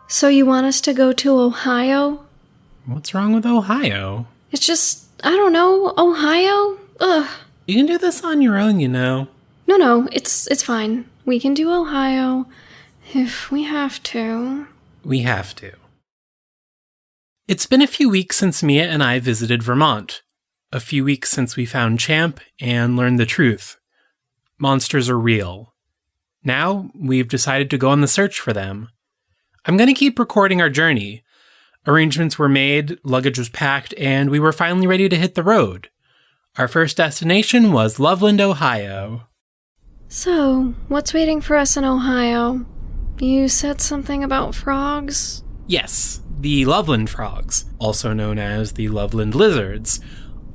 So you want us to go to Ohio? What's wrong with Ohio? It's just, I don't know, Ohio? Ugh. You can do this on your own, you know. No, it's fine. We can do Ohio if we have to. We have to. It's been a few weeks since Mia and I visited Vermont. A few weeks since we found Champ and learned the truth. Monsters are real. Now, we've decided to go on the search for them. I'm going to keep recording our journey. Arrangements were made, luggage was packed, and we were finally ready to hit the road. Our first destination was Loveland, Ohio. So, what's waiting for us in Ohio? You said something about frogs? Yes, the Loveland frogs, also known as the Loveland lizards,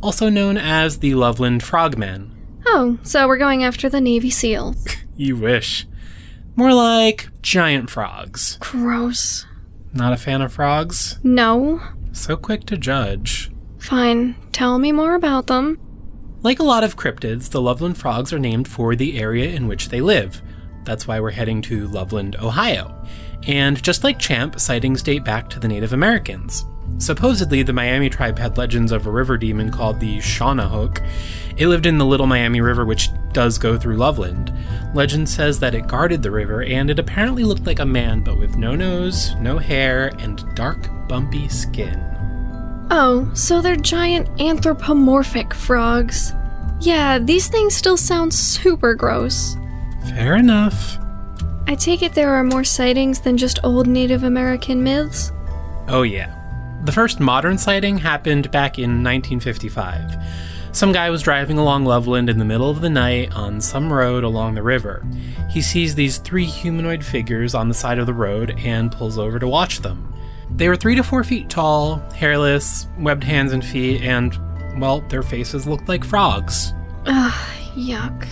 also known as the Loveland frogmen. Oh, so we're going after the Navy SEALs. You wish. More like giant frogs. Gross. Not a fan of frogs? No. So quick to judge. Fine, tell me more about them. Like a lot of cryptids, the Loveland frogs are named for the area in which they live. That's why we're heading to Loveland, Ohio. And just like Champ, sightings date back to the Native Americans. Supposedly, the Miami tribe had legends of a river demon called the Shawanohook. It lived in the Little Miami River, which does go through Loveland. Legend says that it guarded the river, and it apparently looked like a man, but with no nose, no hair, and dark, bumpy skin. Oh, so they're giant anthropomorphic frogs. Yeah, these things still sound super gross. Fair enough. I take it there are more sightings than just old Native American myths? Oh yeah. The first modern sighting happened back in 1955. Some guy was driving along Loveland in the middle of the night on some road along the river. He sees these 3 humanoid figures on the side of the road and pulls over to watch them. They were 3 to 4 feet tall, hairless, webbed hands and feet, and, well, their faces looked like frogs. Ugh, yuck.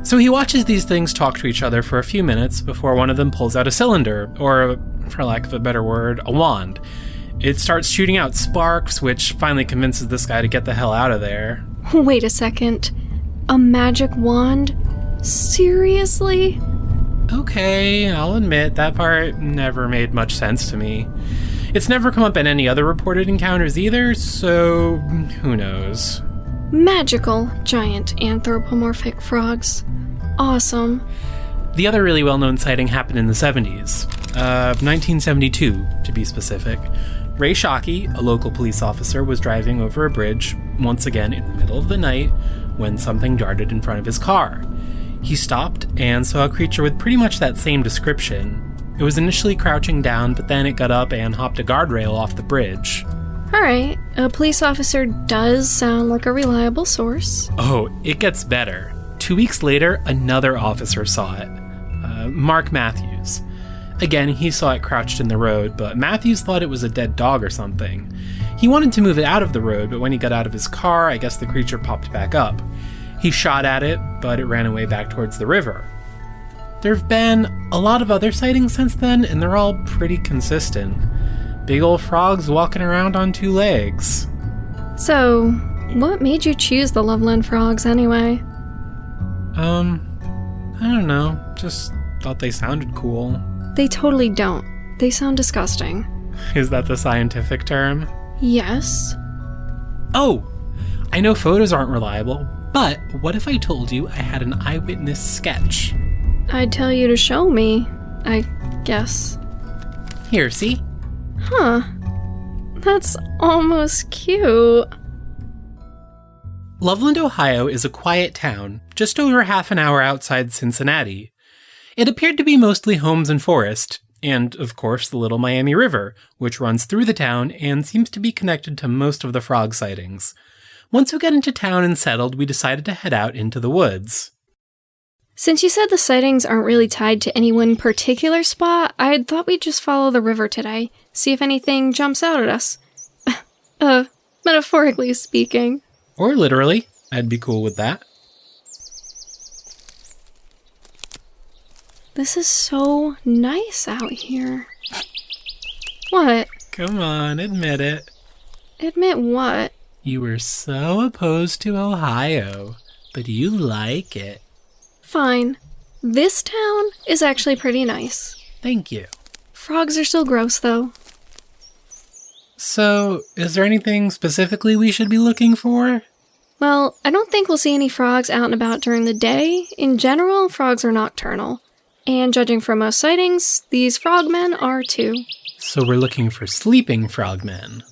So he watches these things talk to each other for a few minutes before one of them pulls out a cylinder, or, for lack of a better word, a wand. It starts shooting out sparks, which finally convinces this guy to get the hell out of there. Wait a second. A magic wand? Seriously? Okay, I'll admit, that part never made much sense to me. It's never come up in any other reported encounters either, so who knows. Magical giant anthropomorphic frogs. Awesome. The other really well-known sighting happened in the 70s. 1972, to be specific. Ray Shockey, a local police officer, was driving over a bridge, once again in the middle of the night, when something darted in front of his car. He stopped and saw a creature with pretty much that same description. It was initially crouching down, but then it got up and hopped a guardrail off the bridge. Alright, a police officer does sound like a reliable source. Oh, it gets better. 2 weeks later, another officer saw it. Mark Matthews. Again, he saw it crouched in the road, but Matthews thought it was a dead dog or something. He wanted to move it out of the road, but when he got out of his car, I guess the creature popped back up. He shot at it, but it ran away back towards the river. There have been a lot of other sightings since then, and they're all pretty consistent. Big old frogs walking around on 2 legs. So, what made you choose the Loveland frogs anyway? I don't know. Just thought they sounded cool. They totally don't. They sound disgusting. Is that the scientific term? Yes. Oh! I know photos aren't reliable, but what if I told you I had an eyewitness sketch? I'd tell you to show me, I guess. Here, see? Huh. That's almost cute. Loveland, Ohio is a quiet town, just over half an hour outside Cincinnati. It appeared to be mostly homes and forest, and, of course, the Little Miami River, which runs through the town and seems to be connected to most of the frog sightings. Once we got into town and settled, we decided to head out into the woods. Since you said the sightings aren't really tied to any one particular spot, I thought we'd just follow the river today, see if anything jumps out at us. Metaphorically speaking. Or literally. I'd be cool with that. This is so nice out here. What? Come on, admit it. Admit what? You were so opposed to Ohio, but you like it. Fine. This town is actually pretty nice. Thank you. Frogs are still gross, though. So, is there anything specifically we should be looking for? Well, I don't think we'll see any frogs out and about during the day. In general, frogs are nocturnal. And judging from most sightings, these frogmen are too. So we're looking for sleeping frogmen.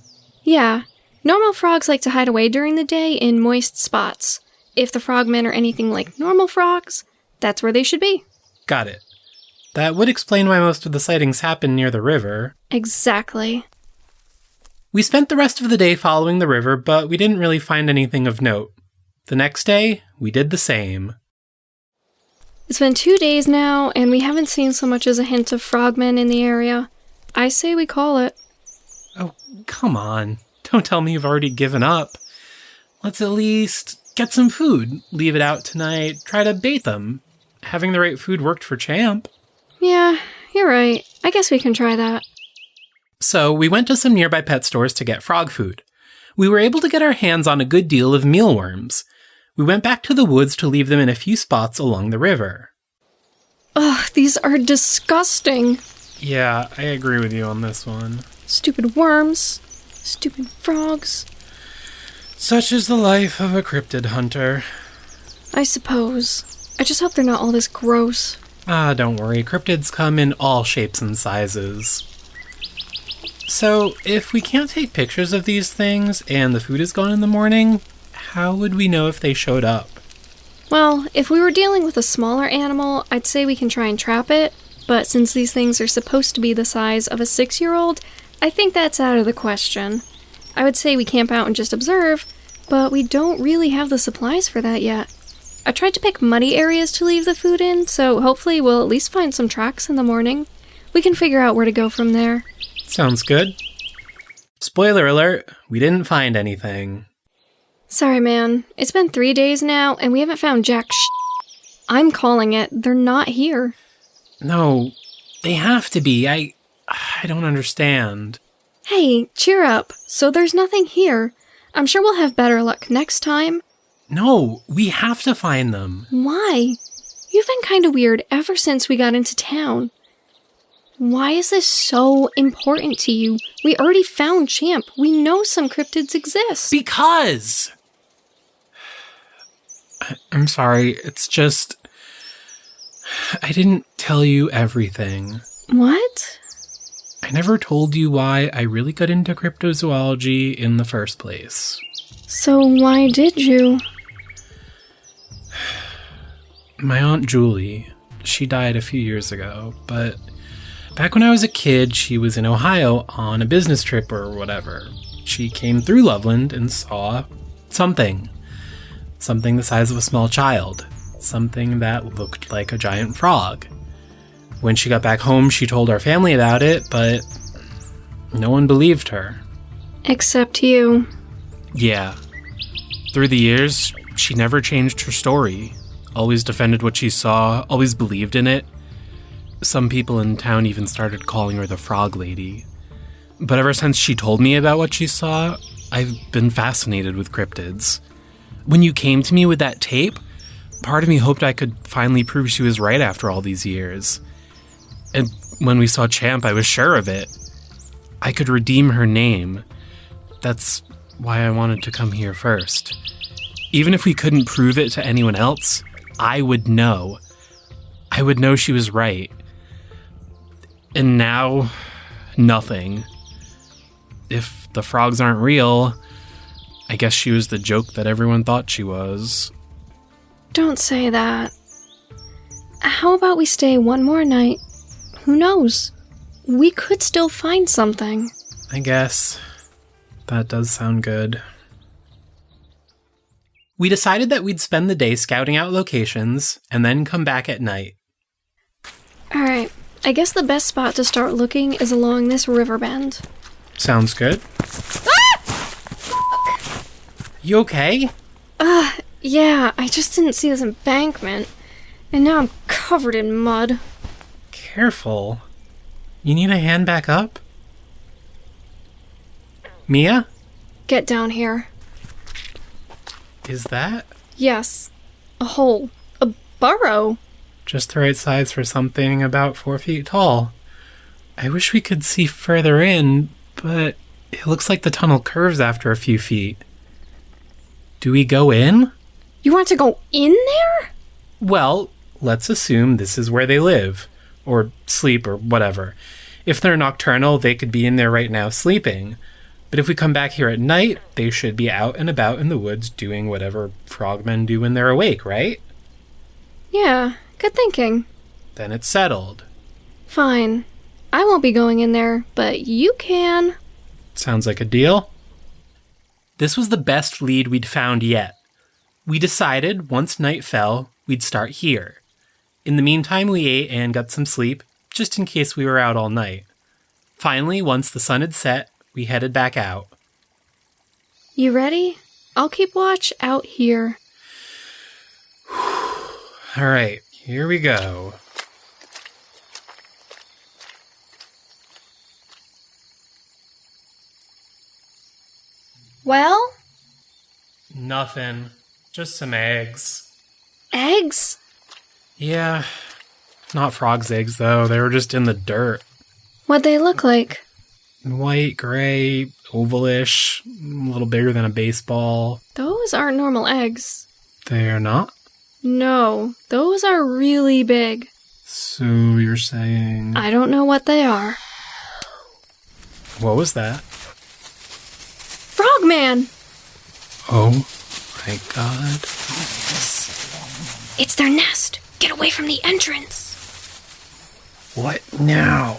Yeah. Normal frogs like to hide away during the day in moist spots. If the frogmen are anything like normal frogs, that's where they should be. Got it. That would explain why most of the sightings happen near the river. Exactly. We spent the rest of the day following the river, but we didn't really find anything of note. The next day, we did the same. It's been 2 days now, and we haven't seen so much as a hint of frogmen in the area. I say we call it. Oh, come on. Don't tell me you've already given up. Let's at least get some food, leave it out tonight, try to bait them. Having the right food worked for Champ. Yeah, you're right. I guess we can try that. So we went to some nearby pet stores to get frog food. We were able to get our hands on a good deal of mealworms. We went back to the woods to leave them in a few spots along the river. Ugh, these are disgusting. Yeah, I agree with you on this one. Stupid worms. Stupid frogs. Such is the life of a cryptid hunter. I suppose. I just hope they're not all this gross. Ah, don't worry. Cryptids come in all shapes and sizes. So, if we can't take pictures of these things and the food is gone in the morning, how would we know if they showed up? Well, if we were dealing with a smaller animal, I'd say we can try and trap it, but since these things are supposed to be the size of a 6-year-old, I think that's out of the question. I would say we camp out and just observe, but we don't really have the supplies for that yet. I tried to pick muddy areas to leave the food in, so hopefully we'll at least find some tracks in the morning. We can figure out where to go from there. Sounds good. Spoiler alert, we didn't find anything. Sorry, man. It's been 3 days now, and we haven't found jack shit. I'm calling it. They're not here. No, they have to be. I don't understand. Hey, cheer up. So there's nothing here. I'm sure we'll have better luck next time. No, we have to find them. Why? You've been kinda weird ever since we got into town. Why is this so important to you? We already found Champ. We know some cryptids exist. Because! I'm sorry, it's just... I didn't tell you everything. What? I never told you why I really got into cryptozoology in the first place. So why did you? My Aunt Julie, she died a few years ago, but back when I was a kid, she was in Ohio on a business trip or whatever. She came through Loveland and saw something. Something the size of a small child. Something that looked like a giant frog. When she got back home, she told our family about it, but no one believed her. Except you. Yeah. Through the years, she never changed her story. Always defended what she saw, always believed in it. Some people in town even started calling her the Frog Lady. But ever since she told me about what she saw, I've been fascinated with cryptids. When you came to me with that tape, part of me hoped I could finally prove she was right after all these years. And when we saw Champ, I was sure of it. I could redeem her name. That's why I wanted to come here first. Even if we couldn't prove it to anyone else, I would know. I would know she was right. And now, nothing. If the frogs aren't real, I guess she was the joke that everyone thought she was. Don't say that. How about we stay one more night? Who knows? We could still find something. I guess. That does sound good. We decided that we'd spend the day scouting out locations and then come back at night. Alright, I guess the best spot to start looking is along this river bend. Sounds good. Ah! You okay? Yeah, I just didn't see this embankment. And now I'm covered in mud. Careful. You need a hand back up? Mia? Get down here. Is that Yes. A hole. A burrow. just the right size for something about 4 feet tall? I wish we could see further in, but it looks like the tunnel curves after a few feet. Do we go in? You want to go in there? Well, let's assume this is where they live, or sleep, or whatever. If they're nocturnal, they could be in there right now sleeping. But if we come back here at night, they should be out and about in the woods doing whatever frogmen do when they're awake, right? Yeah, good thinking. Then it's settled. Fine. I won't be going in there, but you can. Sounds like a deal. This was the best lead we'd found yet. We decided, once night fell, we'd start here. In the meantime, we ate and got some sleep, just in case we were out all night. Finally, once the sun had set, we headed back out. You ready? I'll keep watch out here. All right, here we go. Well? Nothing. Just some eggs. Eggs? Yeah. Not frogs' eggs, though. They were just in the dirt. What'd they look like? White, gray, ovalish, a little bigger than a baseball. Those aren't normal eggs. They're not? No, those are really big. So you're saying... I don't know what they are. What was that? Frogman! Oh my god. It's their nest. Get away from the entrance. What now?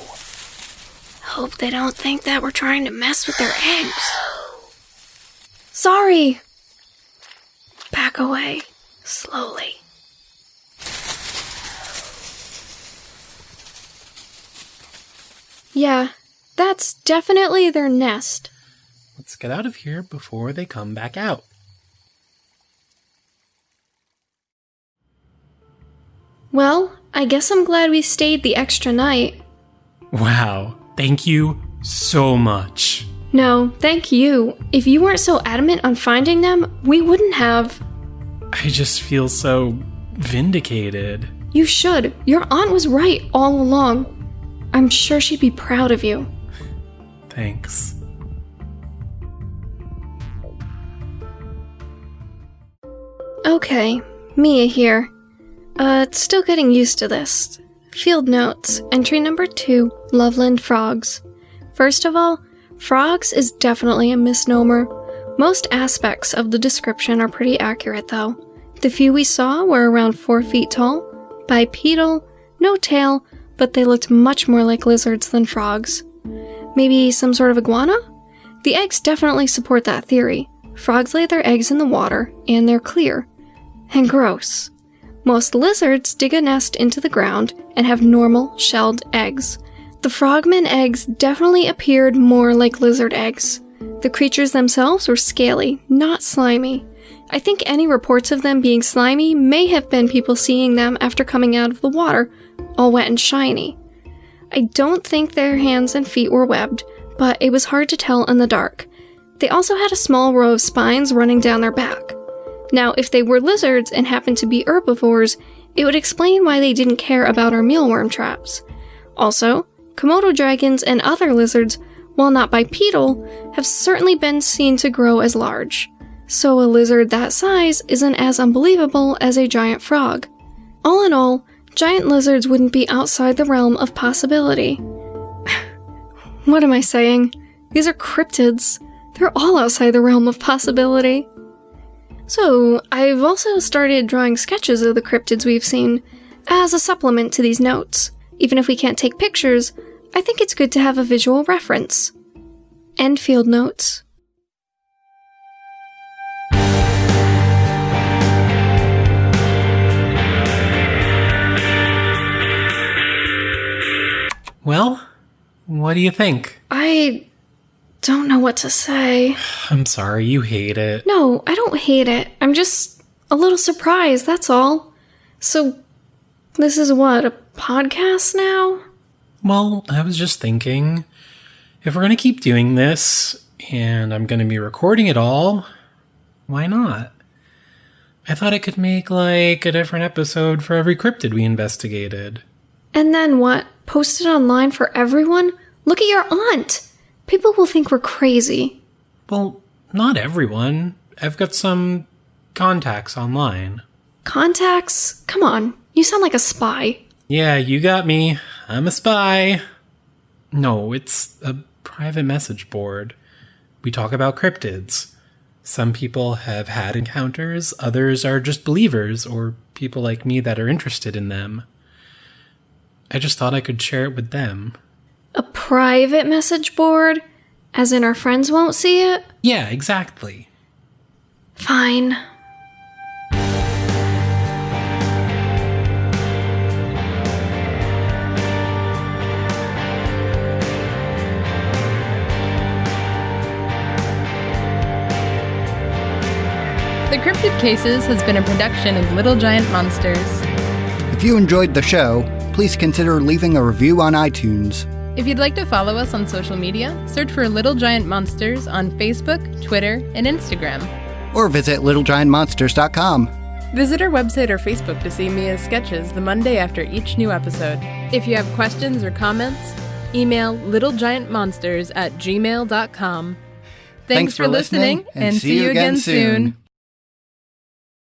Hope they don't think that we're trying to mess with their eggs. Sorry. Back away. Slowly. Yeah, that's definitely their nest. Let's get out of here before they come back out. Well, I guess I'm glad we stayed the extra night. Wow, thank you so much. No, thank you. If you weren't so adamant on finding them, we wouldn't have. I just feel so vindicated. You should. Your aunt was right all along. I'm sure she'd be proud of you. Thanks. Okay, Mia here. Still getting used to this. Field notes, entry number 2, Loveland frogs. First of all, frogs is definitely a misnomer. Most aspects of the description are pretty accurate though. The few we saw were around 4 feet tall, bipedal, no tail, but they looked much more like lizards than frogs. Maybe some sort of iguana? The eggs definitely support that theory. Frogs lay their eggs in the water, and they're clear. And gross. Most lizards dig a nest into the ground and have normal, shelled eggs. The frogman eggs definitely appeared more like lizard eggs. The creatures themselves were scaly, not slimy. I think any reports of them being slimy may have been people seeing them after coming out of the water, all wet and shiny. I don't think their hands and feet were webbed, but it was hard to tell in the dark. They also had a small row of spines running down their back. Now, if they were lizards and happened to be herbivores, it would explain why they didn't care about our mealworm traps. Also, Komodo dragons and other lizards, while not bipedal, have certainly been seen to grow as large. So a lizard that size isn't as unbelievable as a giant frog. All in all, giant lizards wouldn't be outside the realm of possibility. What am I saying? These are cryptids. They're all outside the realm of possibility. So, I've also started drawing sketches of the cryptids we've seen as a supplement to these notes. Even if we can't take pictures, I think it's good to have a visual reference. End field notes. Well, what do you think? I don't know what to say. I'm sorry, you hate it. No, I don't hate it. I'm just a little surprised, that's all. So, this is what, a podcast now? Well, I was just thinking, if we're going to keep doing this, and I'm going to be recording it all, why not? I thought it could make, like, a different episode for every cryptid we investigated. And then what? Post it online for everyone? Look at your aunt! People will think we're crazy. Well, not everyone. I've got some contacts online. Contacts? Come on, you sound like a spy. Yeah, you got me. I'm a spy. No, it's a private message board. We talk about cryptids. Some people have had encounters, others are just believers, or people like me that are interested in them. I just thought I could share it with them. A private message board? As in our friends won't see it? Yeah, exactly. Fine. The Cryptid Cases has been a production of Little Giant Monsters. If you enjoyed the show, please consider leaving a review on iTunes. If you'd like to follow us on social media, search for Little Giant Monsters on Facebook, Twitter, and Instagram. Or visit littlegiantmonsters.com. Visit our website or Facebook to see Mia's sketches the Monday after each new episode. If you have questions or comments, email littlegiantmonsters@gmail.com. Thanks for listening, and see you again soon.